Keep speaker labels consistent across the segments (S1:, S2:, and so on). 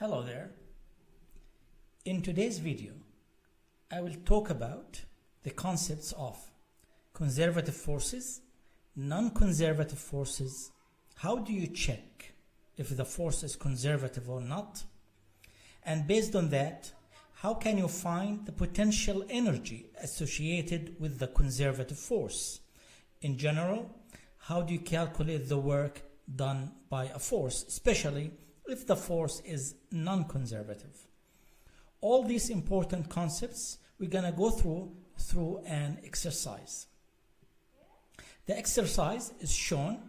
S1: Hello there. In today's video, I will talk about the concepts of conservative forces, non-conservative forces, how do you check if the force is conservative or not, and based on that, how can you find the potential energy associated with the conservative force? In general, how do you calculate the work done by a force, especially if the force is non-conservative? All these important concepts we're going to go through an exercise. The exercise is shown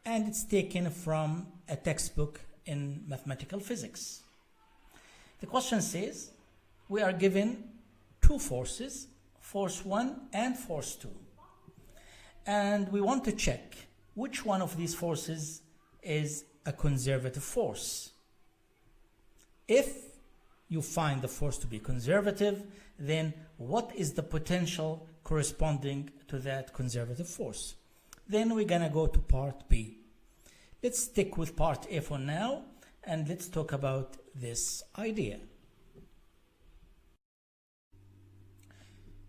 S1: and it's taken from a textbook in mathematical physics. The question says we are given two forces, force 1 and force 2. And we want to check which one of these forces is a conservative force. If you find the force to be conservative, then what is the potential corresponding to that conservative force? Then we're going to go to part B. Let's stick with part A for now, and let's talk about this idea.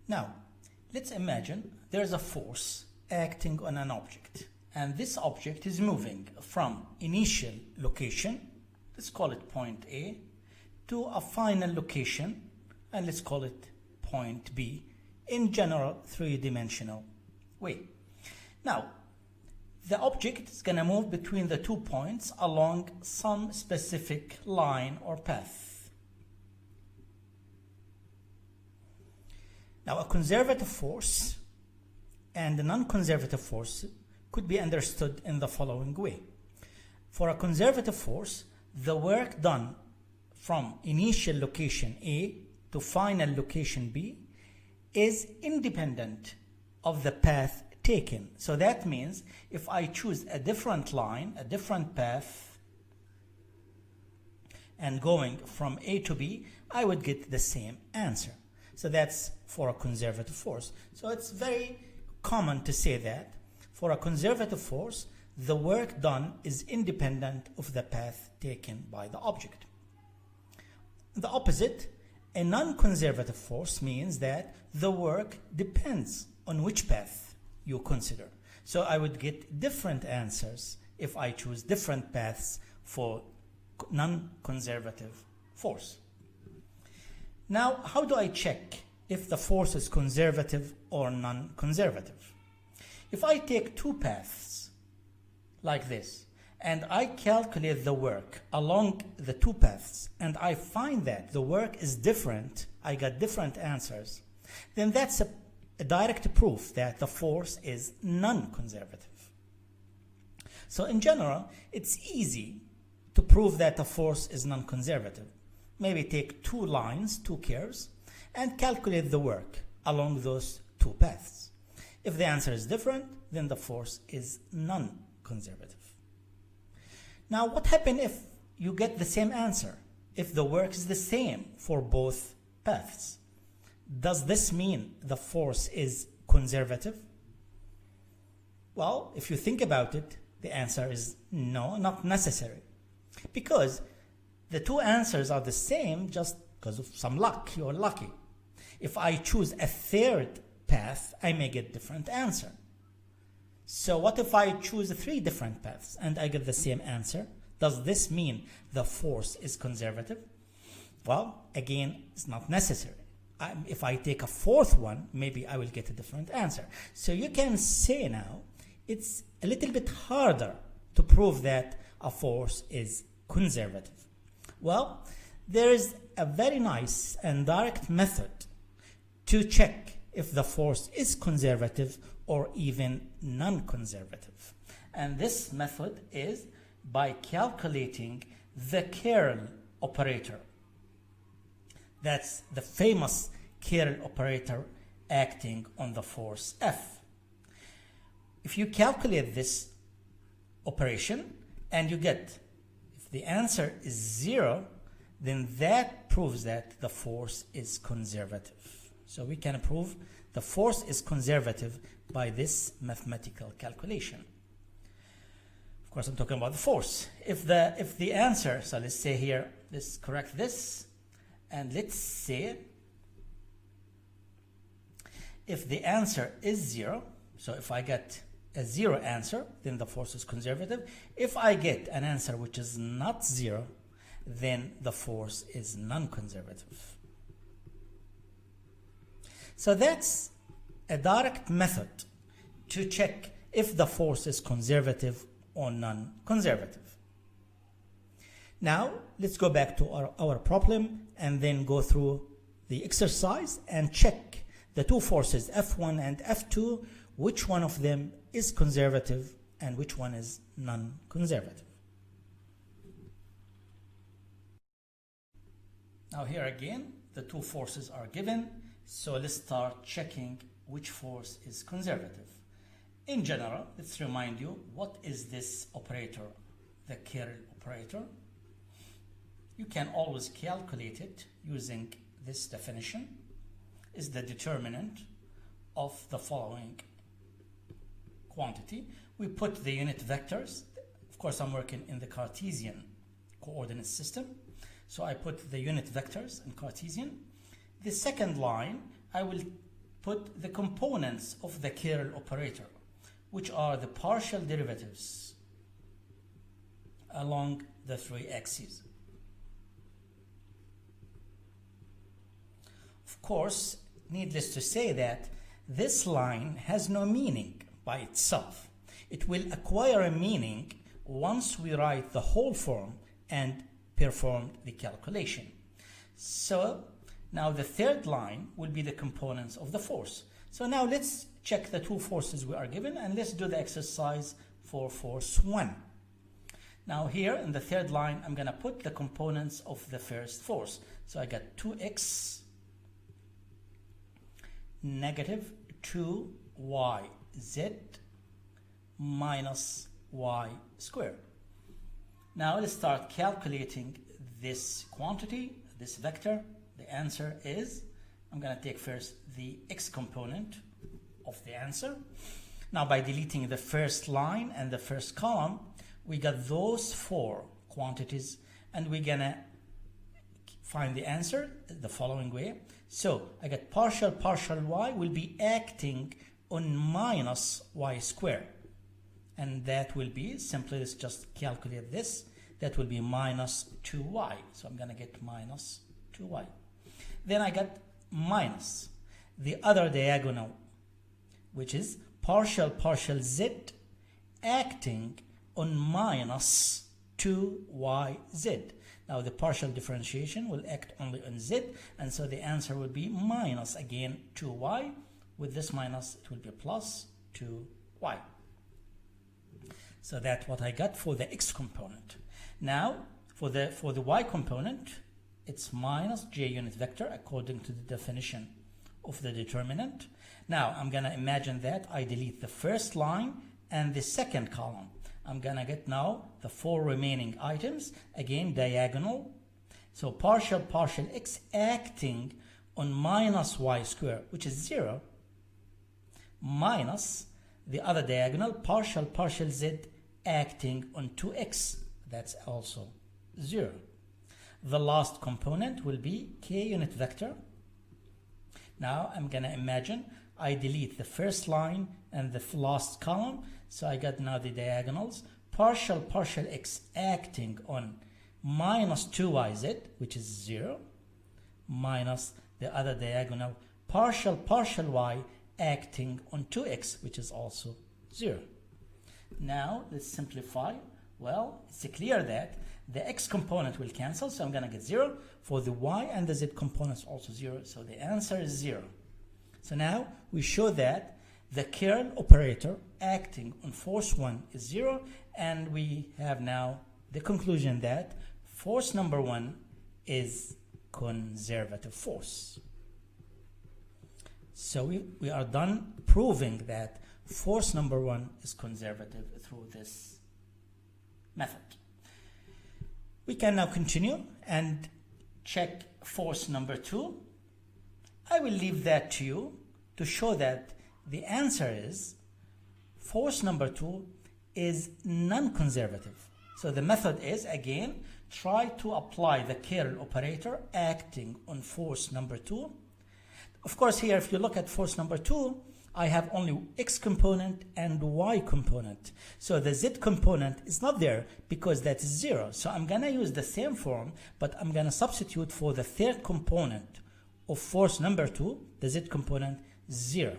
S1: Now, let's imagine there's a force acting on an object, and this object is moving from initial location, let's call it point A, to a final location, and let's call it point B, in general three-dimensional way. Now, the object is going to move between the 2 points along some specific line or path. Now, a conservative force and a non-conservative force could be understood in the following way. For a conservative force, the work done from initial location A to final location B is independent of the path taken. So that means if I choose a different line, a different path, and going from A to B, I would get the same answer. So that's for a conservative force. So it's very common to say that for a conservative force, the work done is independent of the path taken by the object. The opposite, a non-conservative force, means that the work depends on which path you consider. So I would get different answers if I choose different paths for non-conservative force. Now, how do I check if the force is conservative or non-conservative? If I take two paths like this and I calculate the work along the two paths and I find that the work is different, I got different answers, then that's a direct proof that the force is non-conservative. So in general, it's easy to prove that a force is non-conservative. Maybe take two lines, two curves, and calculate the work along those two paths. If the answer is different, then the force is non-conservative. Now, what happens if you get the same answer? If the work is the same for both paths? Does this mean the force is conservative? Well, if you think about it, the answer is no, not necessary. Because the two answers are the same just because of some luck. You're lucky. If I choose a third path, I may get different answer. So what if I choose 3 different paths and I get the same answer? Does this mean the force is conservative? Well, again, it's not necessary. If I take a fourth one, maybe I will get a different answer. So you can say now, it's a little bit harder to prove that a force is conservative. Well, there is a very nice and direct method to check if the force is conservative or even non-conservative. And this method is by calculating the curl operator. That's the famous curl operator acting on the force F. If you calculate this operation and you get, if the answer is 0, then that proves that the force is conservative. So we can prove the force is conservative by this mathematical calculation. Of course, I'm talking about the force. If the answer, so let's say here, let's correct this, and let's say if the answer is 0, so if I get a 0 answer, then the force is conservative. If I get an answer which is not 0, then the force is non-conservative. So that's a direct method to check if the force is conservative or non-conservative. Now, let's go back to our problem and then go through the exercise and check the two forces, F1 and F2, which one of them is conservative and which one is non-conservative. Now here again, the two forces are given, so let's start checking which force is conservative. In general, let's remind you, what is this operator, the curl operator? You can always calculate it using this definition. Is the determinant of the following quantity. We put the unit vectors. Of course, I'm working in the Cartesian coordinate system, so I put the unit vectors in Cartesian. The second line, I will put the components of the curl operator, which are the partial derivatives along the three axes. Of course, needless to say that this line has no meaning by itself. It will acquire a meaning once we write the whole form and perform the calculation. So now the third line will be the components of the force. So now let's check the two forces we are given, and let's do the exercise for force 1. Now here in the third line, I'm going to put the components of the first force. So I got 2x negative 2yz minus y squared. Now let's start calculating this quantity, this vector. The answer is, I'm going to take first the x component of the answer. Now by deleting the first line and the first column, we got those four quantities, and we're going to find the answer the following way. So I got partial y will be acting on minus y squared. And that will be, simply let's just calculate this, that will be minus 2y. So I'm going to get minus 2y. Then I got minus the other diagonal, which is partial z acting on minus 2yz. Now the partial differentiation will act only on z, and so the answer will be minus, again, 2y. With this minus, it will be plus 2y. So that's what I got for the x component. Now, for the y component, it's minus j unit vector according to the definition of the determinant. Now, I'm going to imagine that I delete the first line and the second column. I'm going to get now the four remaining items, again diagonal. So partial x acting on minus y squared, which is 0, minus the other diagonal, partial z acting on 2x, that's also 0. The last component will be k unit vector. Now I'm going to imagine I delete the first line and the last column, so I got now the diagonals, partial x acting on minus 2yz, which is 0, minus the other diagonal, partial y acting on 2x, which is also 0. Now let's simplify. Well, it's clear that the x component will cancel, so I'm going to get 0. For the y and the z components also 0, so the answer is 0. So now we show that the curl operator acting on force 1 is 0, and we have now the conclusion that force number 1 is conservative force. So we are done proving that force number 1 is conservative through this method. We can now continue and check force number 2. I will leave that to you to show that the answer is force number 2 is non-conservative. So the method is, again, try to apply the curl operator acting on force number 2. Of course, here, if you look at force number 2, I have only x component and y component. So the z component is not there because that is 0. So I'm going to use the same form, but I'm going to substitute for the third component of force number 2, the z component, 0.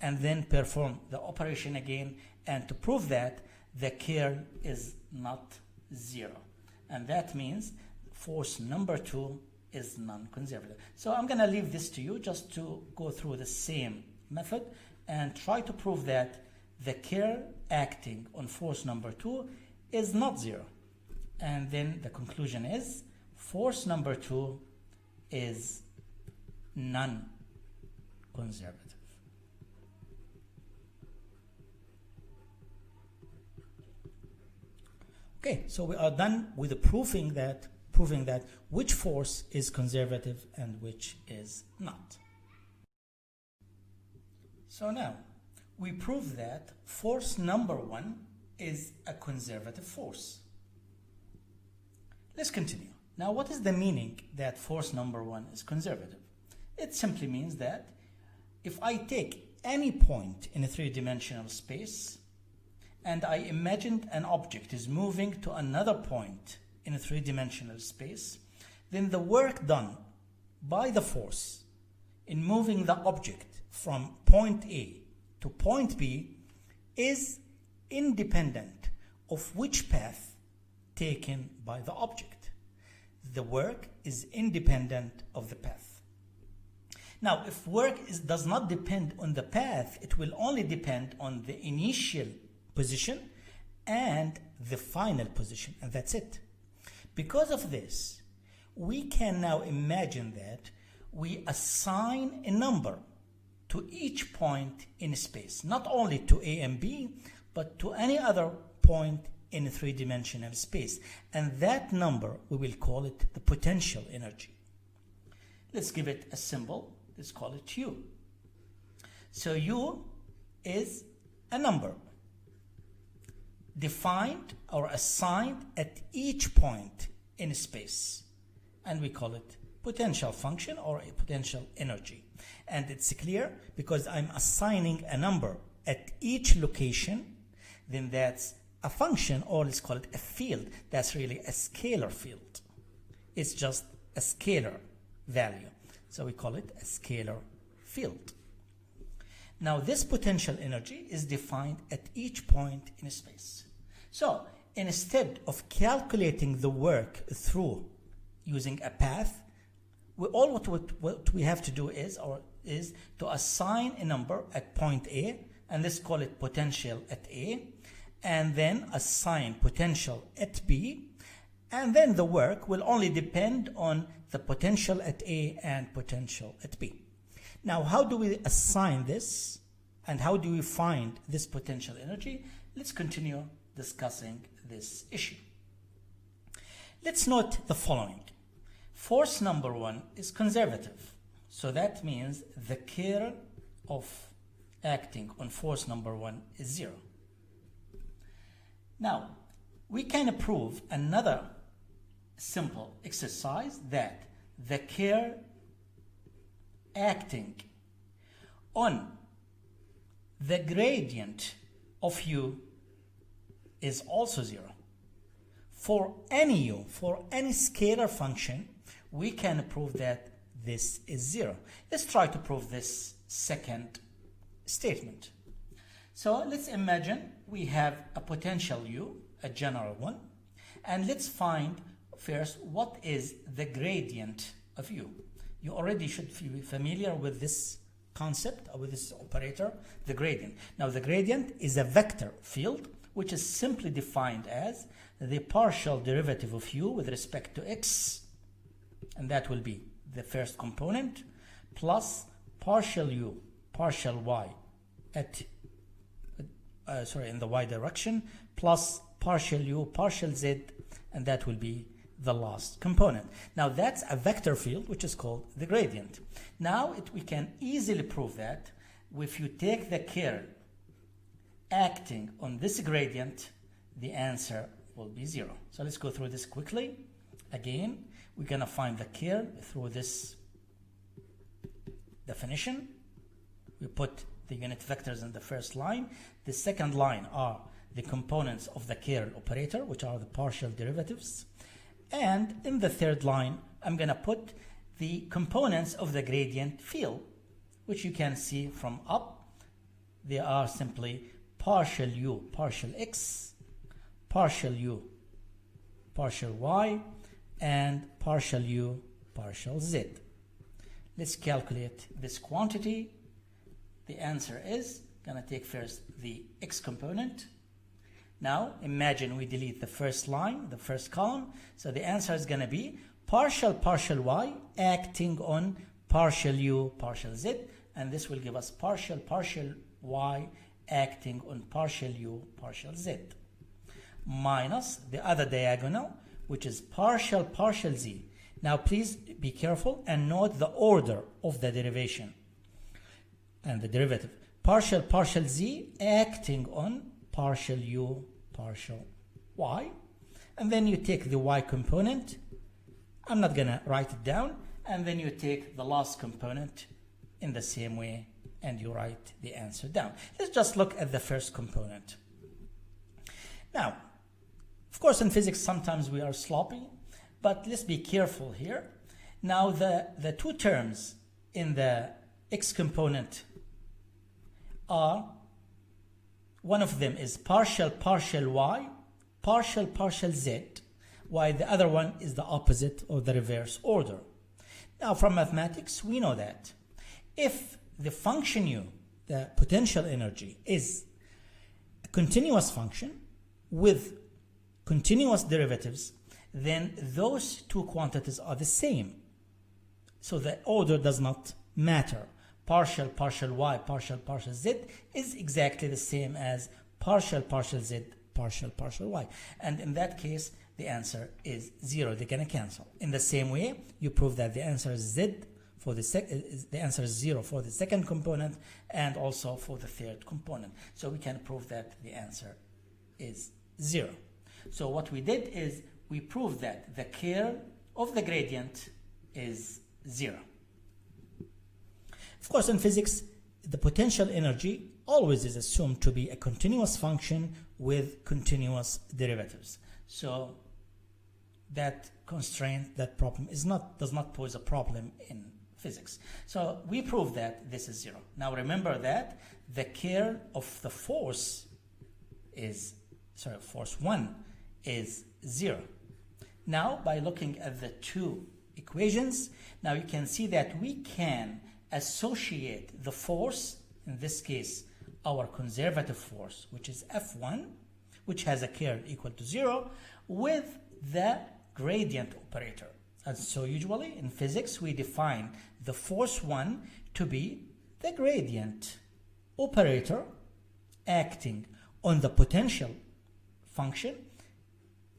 S1: And then perform the operation again, and to prove that the curl is not 0. And that means force number 2 is non-conservative. So I'm going to leave this to you just to go through the same method and try to prove that the curl acting on force number 2 is not 0. And then the conclusion is force number 2 is non-conservative. Okay, so we are done with the proving that which force is conservative and which is not. So now we prove that force number 1 is a conservative force. Let's continue. Now, what is the meaning that force number 1 is conservative? It simply means that if I take any point in a three-dimensional space and I imagined an object is moving to another point in a three-dimensional space, then the work done by the force in moving the object from point A to point B is independent of which path taken by the object. The work is independent of the path. Now, if work does not depend on the path, it will only depend on the initial position and the final position, and that's it. Because of this, we can now imagine that we assign a number to each point in space, not only to A and B, but to any other point in a three-dimensional space. And that number, we will call it the potential energy. Let's give it a symbol. Let's call it U. So U is a number defined or assigned at each point in space, and we call it potential function or a potential energy. And it's clear because I'm assigning a number at each location, then that's a function, or let's call it a field. That's really a scalar field. It's just a scalar value, so we call it a scalar field. Now, this potential energy is defined at each point in space. So instead of calculating the work through using a path, what we have to do is to assign a number at point A, and let's call it potential at A, and then assign potential at B, and then the work will only depend on the potential at A and potential at B. Now, how do we assign this, and how do we find this potential energy? Let's continue discussing this issue. Let's note the following. Force number 1 is conservative. So that means the curl of acting on force number 1 is 0. Now, we can prove another simple exercise that the curl acting on the gradient of U is also 0. For any U, for any scalar function, we can prove that this is 0. Let's try to prove this second statement. So let's imagine we have a potential U, a general one, and let's find first what is the gradient of U. You already should be familiar with this concept, or with this operator, the gradient. Now, the gradient is a vector field which is simply defined as the partial derivative of U with respect to x, and that will be the first component, plus partial U, partial y at in the y direction, plus partial U, partial z, and that will be the last component. Now, that's a vector field which is called the gradient. Now we can easily prove that if you take the curl acting on this gradient, the answer will be 0. So let's go through this quickly. Again, we're going to find the curl through this definition. We put the unit vectors in the first line. The second line are the components of the curl operator, which are the partial derivatives. And in the third line, I'm going to put the components of the gradient field, which you can see from up. They are simply partial u, partial x, partial u, partial y, and partial u, partial z. Let's calculate this quantity. The answer is going to take first the x component. Now imagine we delete the first line, the first column. So the answer is going to be partial y acting on partial u, partial z. And this will give us partial y acting on partial u, partial z. Minus the other diagonal, which is partial z. Now please be careful and note the order of the derivation and the derivative. Partial z acting on partial u, partial y. And then you take the y component. I'm not going to write it down. And then you take the last component in the same way and you write the answer down. Let's just look at the first component. Now, of course, in physics, sometimes we are sloppy, but let's be careful here. Now, the two terms in the x component are, one of them is partial y, partial z, while the other one is the opposite or the reverse order. Now, from mathematics, we know that if the function u, the potential energy, is a continuous function with continuous derivatives, then those two quantities are the same. So the order does not matter. Partial y, partial z is exactly the same as partial z, partial y. And in that case, the answer is 0. They're going to cancel. In the same way, you prove that the answer is z for the answer is 0 for the second component and also for the third component. So we can prove that the answer is 0. So what we did is we proved that the curl of the gradient is 0. Of course, in physics, the potential energy always is assumed to be a continuous function with continuous derivatives. So that constraint, that problem does not pose a problem in physics. So we proved that this is 0. Now remember that the curl of the force force 1 is 0. Now by looking at the two equations, now you can see that we can associate the force, in this case our conservative force, which is F1, which has a curl equal to 0, with the gradient operator. And so usually in physics we define the force 1 to be the gradient operator acting on the potential function,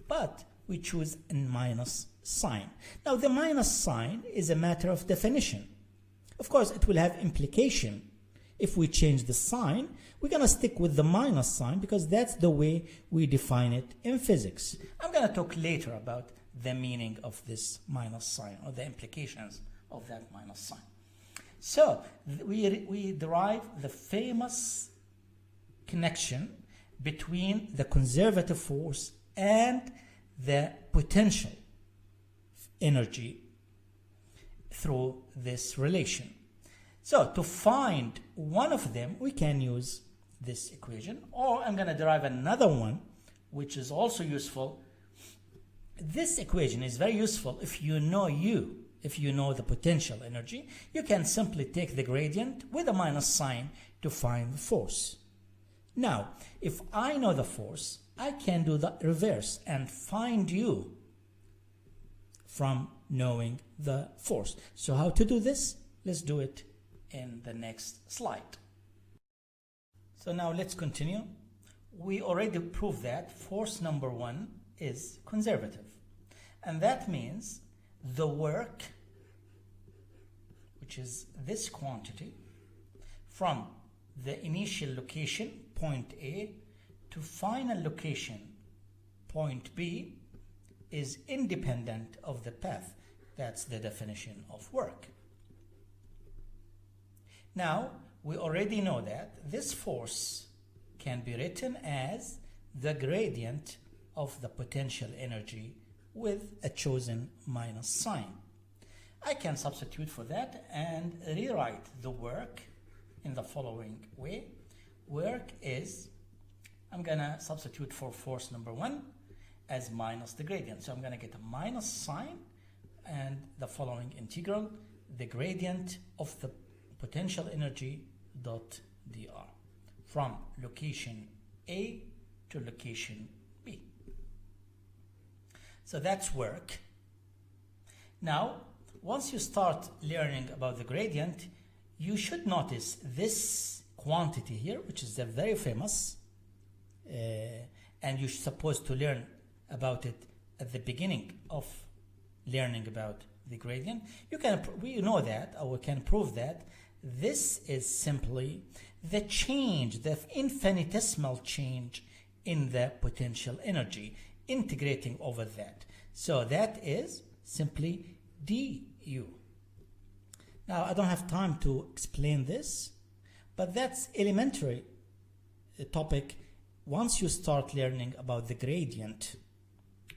S1: but we choose a minus sign. Now the minus sign is a matter of definition. Of course, it will have implication. If we change the sign, we're going to stick with the minus sign because that's the way we define it in physics. I'm going to talk later about the meaning of this minus sign or the implications of that minus sign. So we derive the famous connection between the conservative force and the potential energy through this relation. So to find one of them, we can use this equation, or I'm going to derive another one, which is also useful. This equation is very useful if you know if you know the potential energy. You can simply take the gradient with a minus sign to find the force. Now, if I know the force, I can do the reverse and find u from knowing the force. So how to do this? Let's do it in the next slide. So now let's continue. We already proved that force number 1 is conservative. And that means the work, which is this quantity, from the initial location, point A, to final location, point B is independent of the path. That's the definition of work. Now, we already know that this force can be written as the gradient of the potential energy with a chosen minus sign. I can substitute for that and rewrite the work in the following way. Work is, I'm going to substitute for force number 1 as minus the gradient. So I'm going to get a minus sign and the following integral, the gradient of the potential energy dot dr from location A to location B. So that's work. Now, once you start learning about the gradient, you should notice this quantity here, which is very famous, and you're supposed to learn about it at the beginning of learning about the gradient. We know that, or we can prove that this is simply the change, the infinitesimal change in the potential energy, integrating over that. So that is simply du. Now, I don't have time to explain this, but that's elementary topic once you start learning about the gradient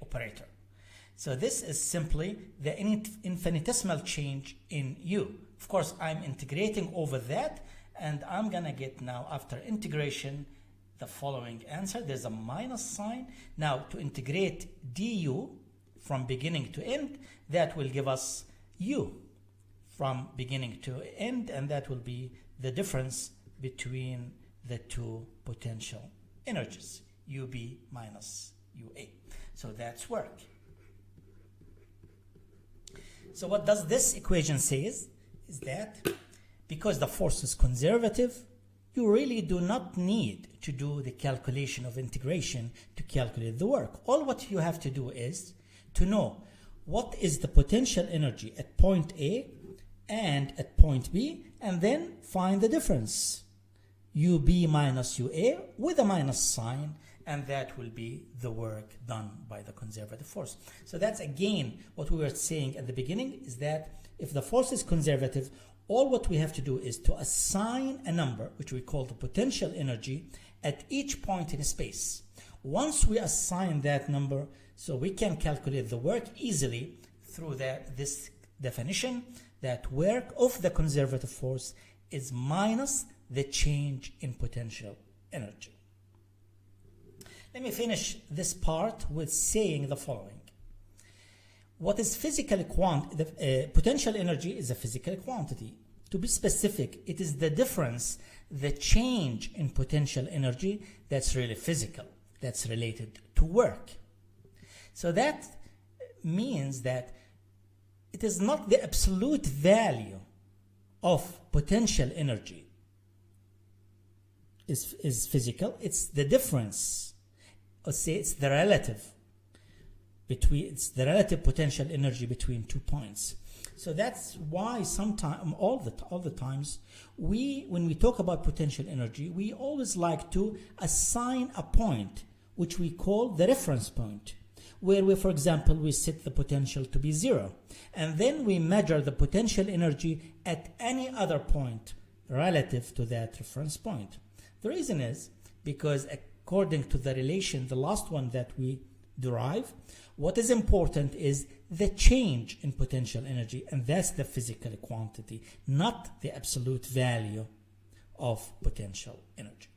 S1: operator. So this is simply the infinitesimal change in u. Of course, I'm integrating over that, and I'm going to get now, after integration, the following answer. There's a minus sign. Now, to integrate du from beginning to end, that will give us u from beginning to end, and that will be the difference between the two potential energies, ub minus ua. So that's work. So what does this equation say is that because the force is conservative, you really do not need to do the calculation of integration to calculate the work. All what you have to do is to know what is the potential energy at point A and at point B, and then find the difference, ub minus ua with a minus sign, and that will be the work done by the conservative force. So that's again what we were saying at the beginning, is that if the force is conservative, all what we have to do is to assign a number, which we call the potential energy, at each point in space. Once we assign that number, so we can calculate the work easily through this definition, that work of the conservative force is minus the change in potential energy. Let me finish this part with saying the following. What is physical potential energy is a physical quantity. To be specific, it is the difference, the change in potential energy, that's really physical, that's related to work. So that means that it is not the absolute value of potential energy is physical, it's the difference, or say it's the relative potential energy between 2 points. So that's why sometimes, all the times, when we talk about potential energy, we always like to assign a point which we call the reference point, where we, for example, we set the potential to be 0, and then we measure the potential energy at any other point relative to that reference point. The reason is because according to the relation, the last one that we derive, what is important is the change in potential energy, and that's the physical quantity, not the absolute value of potential energy.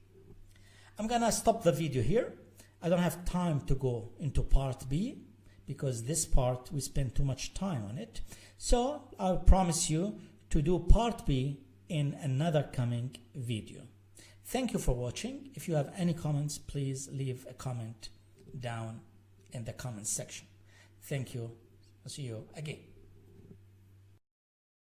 S1: I'm gonna stop the video here. I don't have time to go into part B because this part we spend too much time on it. So I'll promise you to do part B in another coming video. Thank you for watching. If you have any comments, please leave a comment down in the comment section. Thank you. I'll see you again.